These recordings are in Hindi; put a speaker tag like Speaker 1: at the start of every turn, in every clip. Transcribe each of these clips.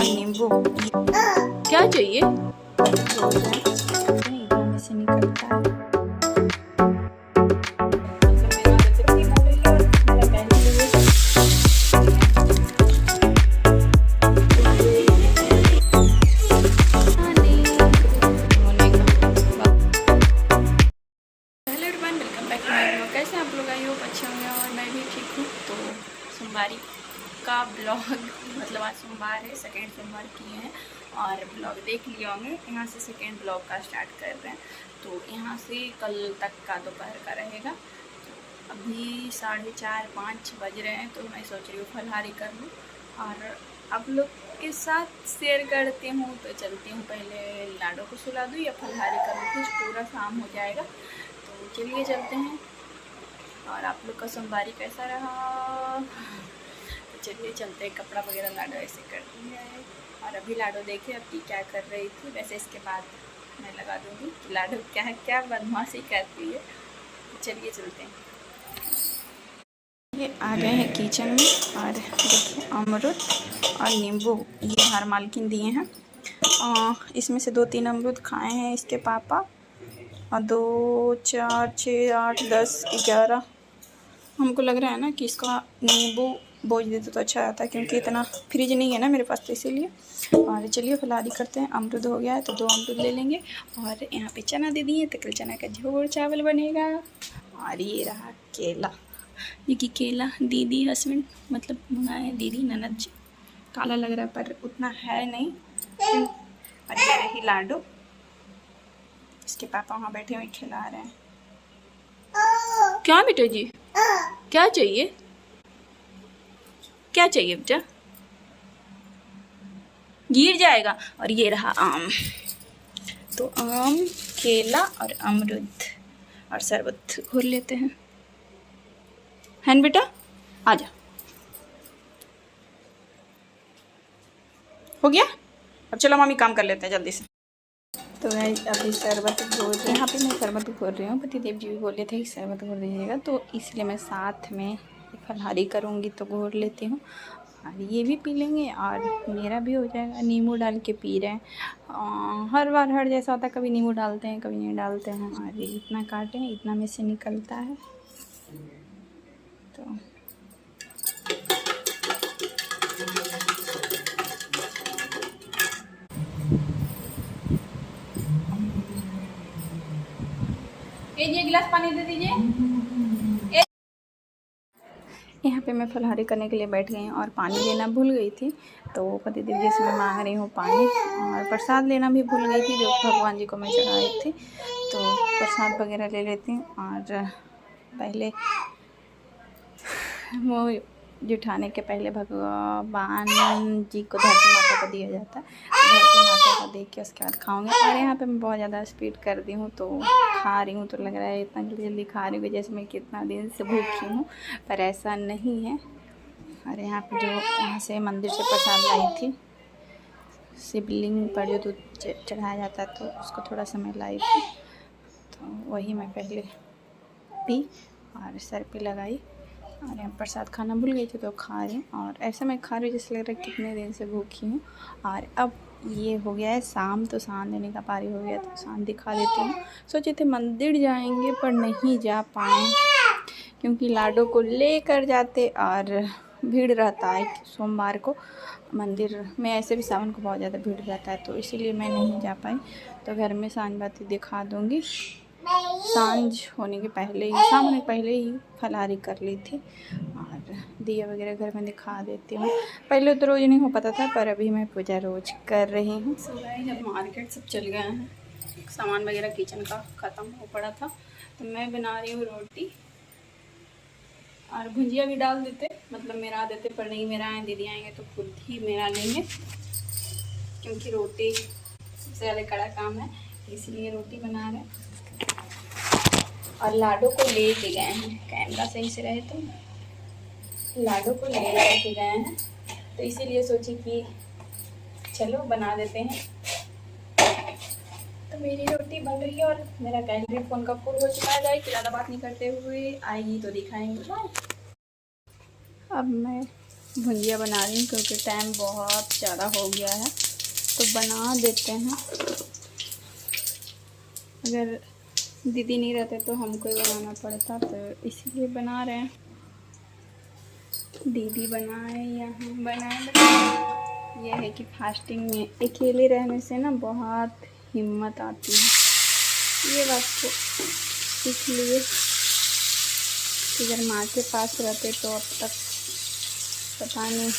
Speaker 1: नींबू। क्या चाहिए? में से निकलता है। कैसे आप लोग? आई हो अच्छे होंगे और मैं भी ठीक हूँ। तो सोमवारी का ब्लॉग मतलब आज सोमवार है, सेकेंड सोमवार किए हैं और ब्लॉग देख लिए होंगे। यहाँ से सेकेंड ब्लॉग का स्टार्ट कर रहे हैं। तो यहाँ से कल तक का दोपहर का रहेगा। तो अभी 4:30-5 बज रहे हैं। तो मैं सोच रही हूँ फलहारी कर लूँ और आप लोग के साथ शेयर करती हूँ। तो चलती हूँ, पहले लाडो को सुला दूँ या फलहारी कर लूँ, कुछ पूरा शाम हो जाएगा। तो चलिए चलते हैं। और आप लोग का सोमवारी कैसा रहा? तो चलिए चलते हैं। कपड़ा वगैरह लाडो ऐसे कर दिया है और अभी लाडो देखे अभी क्या कर रही थी। वैसे इसके बाद मैं लगा दूँगी कि लाडो क्या है, क्या बदमाशी करती है। तो चलिए चलते हैं। ये आ गए हैं किचन में और देखिए अमरूद और नींबू ये हर मालकिन दिए हैं। इसमें से 2-3 अमरूद खाए हैं इसके पापा और 2, 4, 6, 8, 10, 11। हमको लग रहा है ना कि इसका नींबू बोझ देते तो अच्छा आता है, क्योंकि इतना फ्रिज नहीं है ना मेरे पास, तो इसीलिए। और चलिए फलहारी करते हैं। अमरूद हो गया है तो 2 अमरूद ले लेंगे। और यहाँ पे चना दे दिए तो कल चना का झोर चावल बनेगा। और ये रहा केला, ये कि केला दीदी हस्बैंड मतलब मंगाए दीदी ननद जी। काला लग रहा है पर उतना है नहीं। और ये रही लाडो, इसके पापा वहाँ बैठे हुए खिला रहे हैं। क्या बेटा जी, क्या चाहिए? क्या चाहिए बेटा? गिर जाएगा। और ये रहा आम। तो आम, केला और अमरूद और शरबत घोल लेते हैं। है बेटा, आजा। हो गया? अब चलो मम्मी काम कर लेते हैं जल्दी से। तो मैं अभी शरबत घोल, यहाँ पे मैं शरबत घोल रही हूँ। पतिदेव जी भी बोले थे कि शरबत घोल दीजिएगा, तो इसलिए मैं साथ में फलहारी करूँगी तो घोल लेती हूँ। और ये भी पी लेंगे और मेरा भी हो जाएगा। नींबू डाल के पी रहे हैं। हर बार हर जैसा होता है, कभी नींबू डालते हैं कभी नहीं डालते हैं। और ये इतना काटे हैं, इतना में से निकलता है। तो एक गिलास पानी दे दीजिए। यहाँ पे मैं फलहारी करने के लिए बैठ गई और पानी लेना भूल गई थी। तो पतिदेव जी से मैं मांग रही हूँ पानी। और प्रसाद लेना भी भूल गई थी, जो भगवान जी को मैं चढ़ाई थी। तो प्रसाद वगैरह ले लेती हूँ। और पहले वो जुठाने के पहले भगवान जी को धरती माता को दिया जाता है। धरती माता को देख के उसके बाद खाऊंगी। और यहाँ पे मैं बहुत ज़्यादा स्पीड कर दी हूँ तो खा रही हूँ। तो लग रहा है इतना जल्दी जल्दी खा रही हूँ जैसे मैं कितना दिन से भूखी हूँ, पर ऐसा नहीं है। और यहाँ पे जो यहाँ से मंदिर से प्रसाद लाई थी, शिवलिंग पर जो दूध चढ़ाया जाता है, तो उसको थोड़ा समय लाई थी। तो वही मैं पहले पी और सर पे लगाई। और यहाँ प्रसाद खाना भूल गई थी तो खा रही हूँ। और ऐसा मैं खा रही हूँ जैसे लग रहा है कितने दिन से भूखी हूँ। और अब ये हो गया है शाम, तो शाम देने का पारी हो गया, तो शाम दिखा देती हूँ। सोचे थे मंदिर जाएंगे पर नहीं जा पाए, क्योंकि लाडो को लेकर जाते और भीड़ रहता है सोमवार को मंदिर में। ऐसे भी सावन को बहुत ज़्यादा भीड़ रहता है, तो इसीलिए मैं नहीं जा पाई। तो घर में सांझ बाती दिखा दूँगी। सांझ होने के पहले ही, शाम होने के पहले ही फलहारी कर ली थी। और दिया वगैरह घर में दिखा देती हूँ। पहले तो रोज़ नहीं हो पाता था, पर अभी मैं पूजा रोज़ कर रही हूँ। सुबह जब मार्केट सब चल गए हैं, सामान वगैरह किचन का ख़त्म हो पड़ा था, तो मैं बना रही हूँ रोटी। और भुजिया भी डाल देते, मतलब मेरा देते, पर नहीं मेरा आए, दीदी आएंगे तो खुद ही मेरा लेंगे, क्योंकि रोटी सबसे ज़्यादा कड़ा काम है, इसलिए रोटी बना रहे हैं। और लाडो को ले के गए हैं, कैमरा सही से रहे तो लाडो को ले के गए हैं, तो इसीलिए सोची कि चलो बना देते हैं। तो मेरी रोटी बन रही है और मेरा कैंडिडेट फ़ोन का फुल हो चुका है। ज़्यादा बात नहीं करते हुए आएगी तो दिखाएंगे। अब मैं भुंजिया बना रही हूँ क्योंकि टाइम बहुत ज़्यादा हो गया है, तो बना देते हैं। अगर दीदी नहीं रहते तो हमको ही बनाना पड़ता, तो इसीलिए बना रहे हैं। दीदी बनाए या हम बनाए, यह है कि फास्टिंग में अकेले रहने से ना बहुत हिम्मत आती है। ये बात तो सीख लिए कि अगर माँ के पास रहते तो अब तक पता नहीं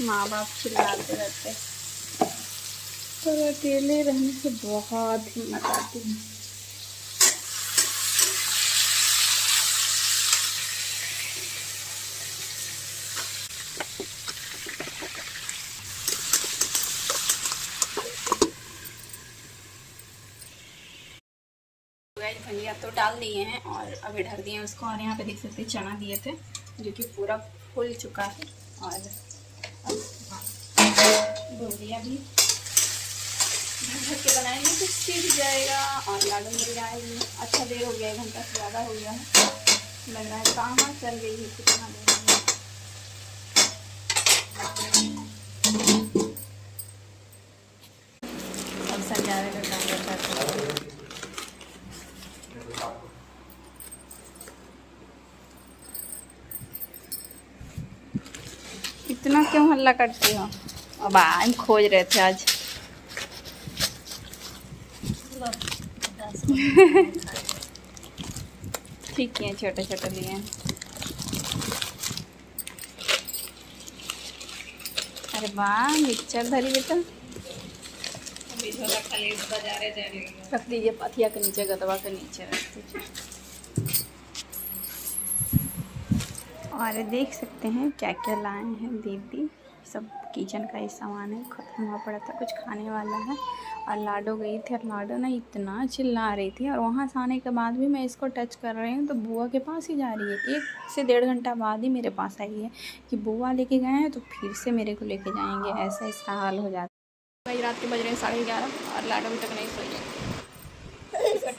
Speaker 1: माँ बाप चिल्लाते रहते, पर अकेले रहने से बहुत हिम्मत आती है। धनिया तो डाल दिए हैं और अभी ढक दिए हैं उसको। और यहाँ पे देख सकते हैं चना दिए थे जो कि पूरा फूल चुका है। और भुजिया भी ढक के बनाएंगे तो सीख जाएगा और लाडू मिल जाएगी। अच्छा देर हो गया, 1 घंटा से ज़्यादा हो गया है, लग रहा है कहाँ चल गई है कितना देर में। अब सजाने का काम करता है। इतना क्यों हल्ला करती हो? अब हम खोज रहे थे आज। ठीक है, छोटे छोटे लिए हैं। अरे वाह, मिक्सचर धरी बेटा। रख दीजिए पथिया के नीचे, गतवा के नीचे रख दीजिए। और देख सकते हैं क्या क्या लाए हैं दीदी। सब किचन का ही सामान है, ख़त्म हुआ पड़ा था, कुछ खाने वाला है। और लाडो गई थी और लाडो ना इतना चिल्ला रही थी, और वहाँ से आने के बाद भी मैं इसको टच कर रही हूँ तो बुआ के पास ही जा रही है। 1 से 1.5 घंटा बाद ही मेरे पास आई है कि बुआ लेके गए हैं तो फिर से मेरे को लेके जाएंगे। ऐसा इसका हाल हो जाता है। भाई रात के बज रहे हैं 11:30 और लाडो अभी तक नहीं सोई है। इसका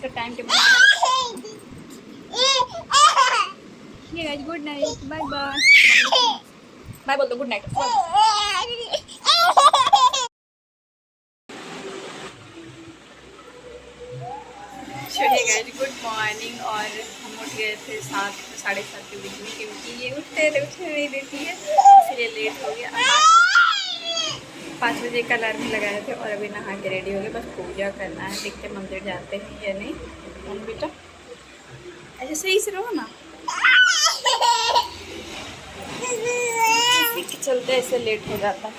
Speaker 1: time table good night, bye bye. Bye बोल दो, गुड नाइट। Good morning. और हम उठ गए थे 7 साढ़े 7 के बीच में, क्योंकि ये उठते नहीं देती है, इसलिए लेट हो गया। 5 बजे का अलार्म लगाए थे और अभी नहा के रेडी हो गए, बस पूजा करना है। देखते मंदिर जाते हैं या नहीं। हम बेटा ऐसे सही से रहो ना, इसी के चलते ऐसे लेट हो जाता है।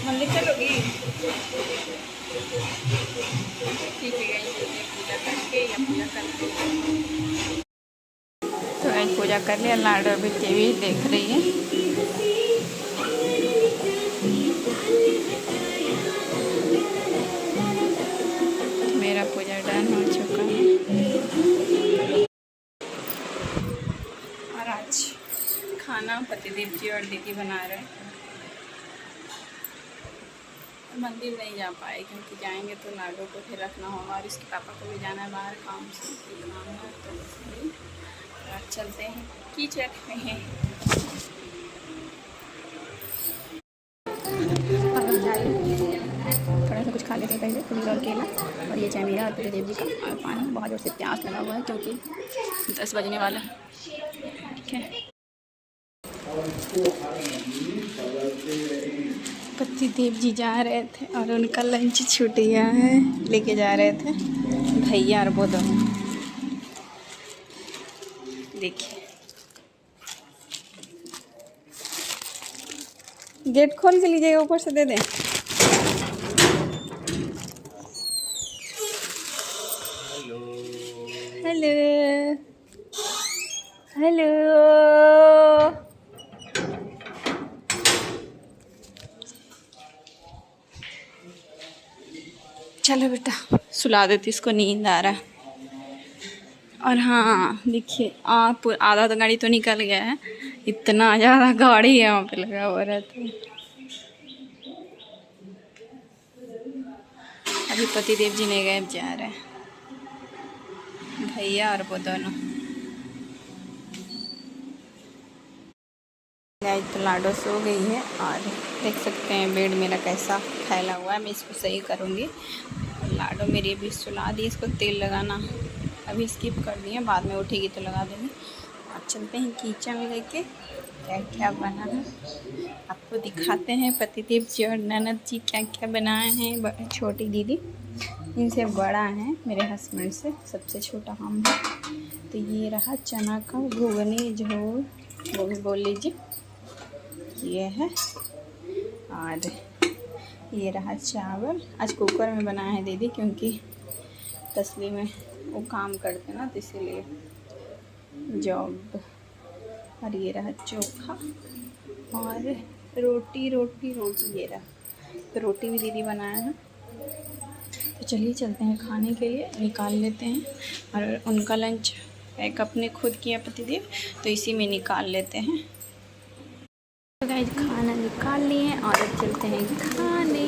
Speaker 1: मंदिर चलोगी? ठीक है, पूजा करके या पूजा करके तो आज पूजा कर लिया। लाडो अभी टीवी देख रही है। मेरा पूजा डन हो चुका है। और आज खाना पतिदेव जी और दीदी बना रहे हैं। मंदिर नहीं जा पाए क्योंकि जाएंगे तो लाडो को फिर रखना होगा और इसके पापा को भी जाना है बाहर काम से, काम है तो इसलिए चलते हैं। कीचड़ में हैं। थोड़ा सा कुछ खा लेते पहले, फूल और केला, और ये चाय मेरा और पतिदेव जी का, और पानी। बहुत जोर से प्यास लगा हुआ है क्योंकि 10 बजने वाला है। ठीक है, पतिदेव जी जा रहे थे और उनका लंच छूट गया है। लेके जा रहे थे भैया और वो दोनों। देखिए गेट खोल के लीजिएगा, ऊपर से दे दें। Hello hello. चलो बेटा सुला देती, इसको नींद आ रहा है। और हाँ देखिए, आप आधा तो गाड़ी तो निकल गया है, इतना ज़्यादा गाड़ी है वहाँ पे लगा हुआ रहता है। अभी पतिदेव जी नहीं गए, जा रहे हैं भैया और वो दोनों। गाइस तो लाडो सो गई है और देख सकते हैं बेड मेरा कैसा फैला हुआ है। मैं इसको सही करूँगी। लाडो मेरी अभी सुला दी, इसको तेल लगाना अभी स्किप कर दिए, बाद में उठेगी तो लगा देंगे। अब चलते हैं किचन में लेके क्या क्या बना है आपको दिखाते हैं। पतिदेव जी और ननद जी क्या क्या बनाए हैं। छोटी दीदी इनसे बड़ा है, मेरे हस्बैंड से सबसे छोटा हम है। तो ये रहा चना का घुगनी झोल, वो भी बोल लीजिए, ये है। और ये रहा चावल, आज कुकर में बनाया है दीदी, क्योंकि तसली में वो काम करते ना, तो इसीलिए जॉब। और ये रहा चोखा और रोटी ये रहा, तो रोटी भी दीदी बनाया है। तो चलिए चलते हैं खाने के लिए, निकाल लेते हैं। और उनका लंच पैक अपने खुद किया पतिदेव, तो इसी में निकाल लेते हैं। तो गाइस खाना निकाल लिए हैं और अब चलते हैं खाने।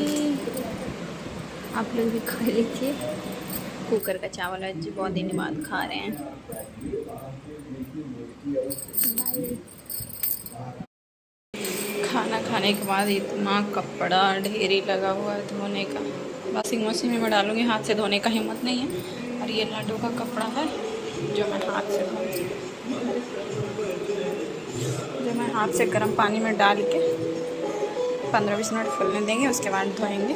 Speaker 1: आप लोग भी खा लीजिए। कुकर का चावल आज बहुत दिन बाद खा रहे हैं। खाना खाने के बाद इतना कपड़ा ढेरी लगा हुआ है धोने का, वॉशिंग मशीन में डालूँगी, हाथ से धोने का हिम्मत नहीं है। और ये लाडो का कपड़ा है जो मैं हाथ से धोऊँगी, जो मैं हाथ से गर्म पानी में डाल के 15-20 मिनट फूलने देंगे, उसके बाद धोएंगे।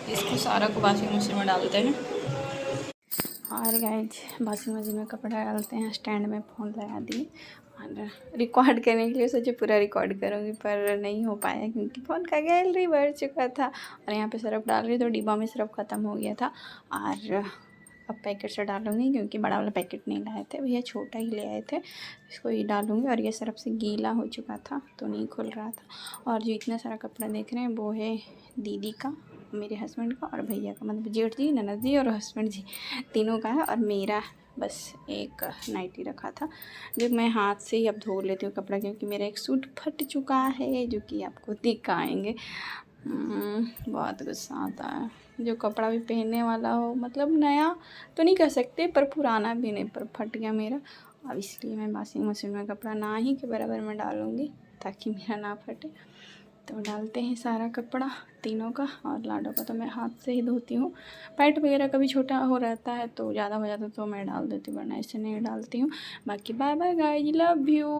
Speaker 1: तो इसको सारा को वॉशिंग मशीन में डालते हैं। और गाइस वॉशिंग मशीन में कपड़ा डालते हैं, स्टैंड में फ़ोन लगा दिए और रिकॉर्ड करने के लिए सोचे पूरा रिकॉर्ड करूँगी, पर नहीं हो पाया क्योंकि फ़ोन का गैलरी भर चुका था। और यहाँ पे सिर्फ डाल रही तो डिब्बा में सिर्फ ख़त्म हो गया था। और अब पैकेट से डालूँगी क्योंकि बड़ा वाला पैकेट नहीं लाए थे भैया, छोटा ही ले आए थे, इसको ही डालूँगी। और ये सिर्फ से गीला हो चुका था तो नहीं खुल रहा था। और जो इतना सारा कपड़ा देख रहे हैं वो है दीदी का, मेरे हस्बैंड का और भैया का, मतलब जेठ जी, ननद जी और हस्बैंड जी तीनों का है। और मेरा बस एक नाइटी रखा था जो मैं हाथ से ही अब धो लेती हूँ कपड़ा, क्योंकि मेरा एक सूट फट चुका है जो कि आपको दिखाएंगे। बहुत गुस्सा आता है, जो कपड़ा भी पहनने वाला हो, मतलब नया तो नहीं कह सकते पर पुराना भी नहीं, पर फट गया मेरा। अब इसलिए मैं वॉशिंग मशीन में कपड़ा ना ही के बराबर में डालूँगी ताकि मेरा ना फटे। तो डालते हैं सारा कपड़ा तीनों का, और लाडो का तो मैं हाथ से ही धोती हूँ। पैंट वगैरह कभी छोटा हो रहता है तो ज़्यादा हो जाता है तो मैं डाल देती हूँ, वरना ऐसे नहीं डालती हूँ। बाकी bye bye guys, love you.